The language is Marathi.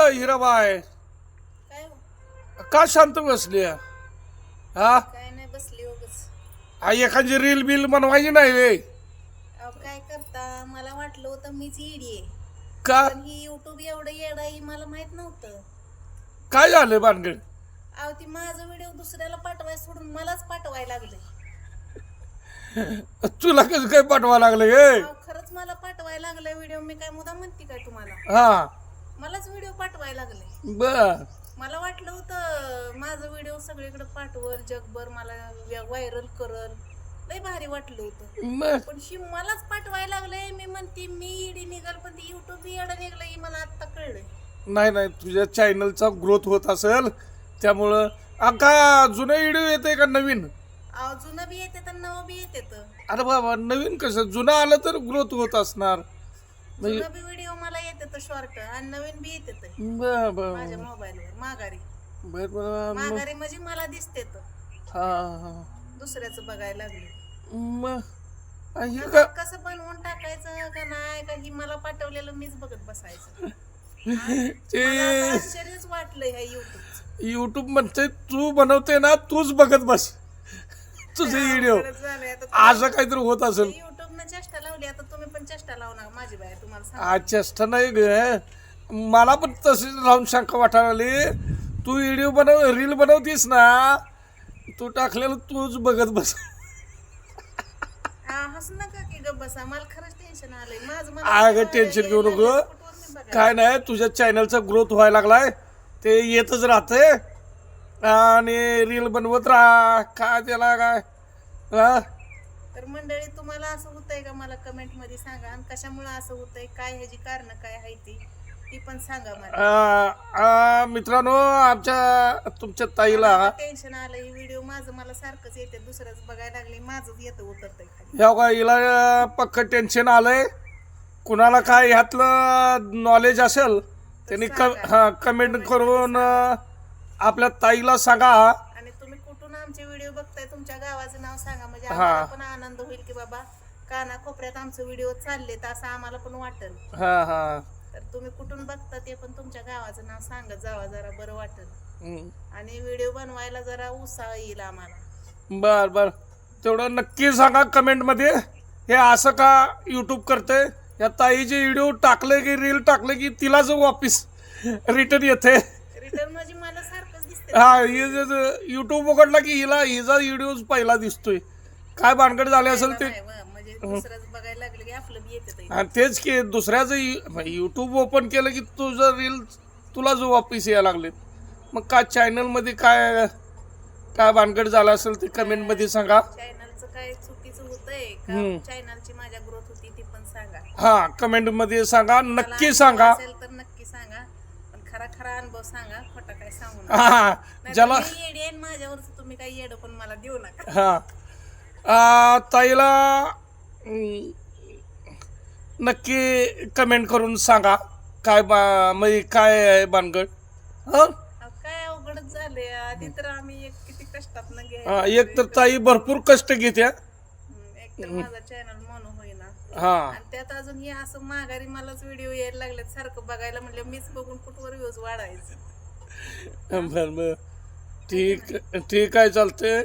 हिराबाई काय हो? का शांत बसली हा काय नाही बसली उगाच. एखादी रील बिल बनवायची नाही रे अहो काय करता, मला वाटलं होतं मीच येडी आहे, का पण ही युट्यूब एवढं येड आहे मला माहित नव्हतं. काय झालं भानगड अहो ती माझं व्हिडिओ दुसऱ्याला पाठवाय सोडून मलाच पाठवायला लागले. तुला कसं काय पाठवा लागलं हे अहो खरंच मला पाठवायला लागले व्हिडिओ. मी काय मुद्दाम म्हणते काय तुम्हाला? हा मलाच व्हिडिओ पाठवायला लागले. बर मला वाटलं होतं माझं व्हिडिओ सगळीकडे पाठवल, जगभर मला व्हायरल करल, लय भारी वाटलं होतं. बर पण शी मलाच पाठवायला लागले. मी म्हणते मी इडी निघाल, पण ती युट्यूब येडं निघलं ही मला आता कळलंय. नाही नाही तुझ्या चॅनलचा ग्रोथ होत असेल त्यामुळं का जुनं व्हिडिओ येते का नवीन? अहो जुनं बी येते तर नवं बी येते तर. अरे बाबा नवीन कसं जुनं आलं तर ग्रोथ होत असणार. जुनं बी व्हिडिओ मला येते तर शॉर्ट, आणि नवीन बी येते तर बर बर माझ्या मोबाईलवर माघारी. बर बर माघारी म्हणजे मला दिसते तर हा हा दुसऱ्याचं बघायला लागले. मग हे आता का कसं बनवून टाकायचं का नाही का ही मला पाठवलेलं मीच बघत बसायचं. ते मला आता आश्चर्यच वाटलंय ह्या युट्यूब. युट्यूब म्हणते तू बनवते ना तूच बघत बस तुझे व्हिडिओ असं काहीतरी होत असेल. युट्यूबनं चेष्टा लावली, आता तुम्ही पण चेष्टा लावणार माझी बाय. तुम्हाला सांग आज चेष्टा नाही ग, मला पण तशीच राहून शंका वाटायला लागली. तू व्हिडिओ रील बनवतीस ना तू टाकलेलं तूच बघत बस. हसू नका की गप बसा, मला खरंच टेन्शन आलंय माझं. अगं टेन्शन घेऊ नको, काय नाही तुझ्या चॅनलचा ग्रोथ व्हायला लागलाय ते येतच राहते आणि रील बनवत राहा. काय त्याला काय हा तर मंडळी तुम्हाला असं होतंय का मला कमेंट मध्ये सांगा, आणि कशामुळे असं होतंय, काय ह्याची कारण काय आहे ती पण सांगा मला. मित्रांनो आमच्या तुमच्या ताईला टेन्शन आलं. ही व्हिडिओ माझं मला सारखंच येते, दुसऱ्याच बघायला लागले, माझंच येतं उतरतंय खाली. ह्या का हिला पक्क टेन्शन आलंय. कुणाला काय ह्यातलं नॉलेज असेल त्यांनी कमेंट करून आपल्या ताईला सांगा. आणि तुम्ही कुठून आमचे व्हिडिओ बघताय तुमच्या गावाचं नाव सांगा, म्हणजे आम्हाला पण आनंद होईल की बाबा काना कोपऱ्यात आमचं व्हिडिओ चालले तर असं आम्हाला पण वाटेल. हा हा तर तुम्ही कुठून बघता ते पण तुमच्या गावाचं नाव सांगत जावा, जरा बरं वाटेल आणि व्हिडिओ बनवायला जरा उत्साह येईल आम्हाला. बर बर तेवढं नक्की सांगा कमेंट मध्ये. हे असं का युट्यूब करते? या ताईचे व्हिडिओ टाकले की रील टाकले की तिलाच वापिस रिटर्न येते. रिटर्न म्हणजे मला सारखंच दिसते. हा युट्यूब उघडला की हिचा व्हिडिओ पहिला दिसतोय. काय भानगड झाले असेल ते म्हणजे दुसऱ्याच बघायला लागले की आपलं बी येते. हा तेच की दुसऱ्याचं युट्यूब ओपन केलं की तुझं रील तुला जो वापिस यायला लागले. मग काय चॅनल मध्ये काय काय भानगड झाला असेल ते कमेंट मध्ये सांगा. चॅनलचं काय चुकीचं होतंय का, चॅनलची माझ्या ग्रोथ होती ती पण सांगा. हा कमेंट मध्ये सांगा, नक्की सांगा. असेल तर नक्की सांगा, पण खरा खरा अनुभव सांगा, खोटा काय सांगू नका. हा ज्याला येडी आहे माझ्यावरच तुम्ही काही येडं पण मला देऊ नका. हा ताईला नक्की कमेंट करून सांगा काय म्हणजे काय आहे भानगड. हा काय अवघडच झाले. आधी तर आम्ही किती कष्टात न एक तर ताई भरपूर कष्ट घेत्या. एक तर माझा चॅनल म्हणून होईना, हा आणि त्यात अजून हे असं माघारी मलाच व्हिडिओ यायला लागलेत सारखं बघायला, म्हणजे मीच बघून कुठवर व्ह्यूज वाढायचं. बर बर ठीक आहे चालते.